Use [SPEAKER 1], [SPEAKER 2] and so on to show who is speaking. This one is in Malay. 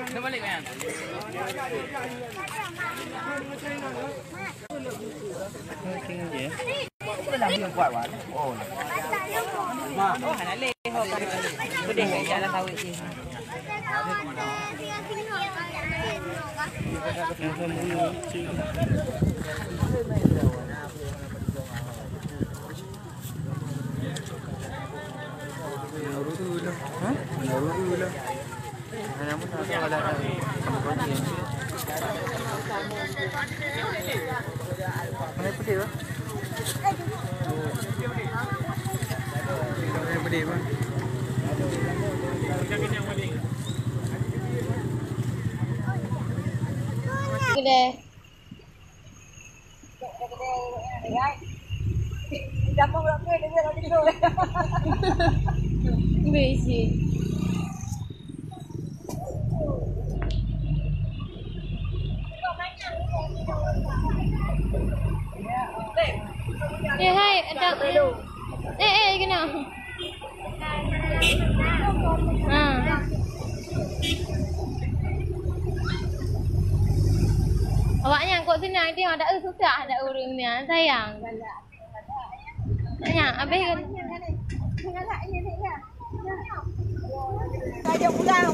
[SPEAKER 1] Dia balik kan? Tengok je. Dah dia buat kan? Oh. Oh, nak leh ho kan. Pedih kat jalan sawit sini.
[SPEAKER 2] Kedai. Dapat berapa dia nak tidur. Besi. Hai, ada. Kena. Awaknya angkut senang dia ada susah ada urang ni sayang. Tanya habis kan. Saya pulang.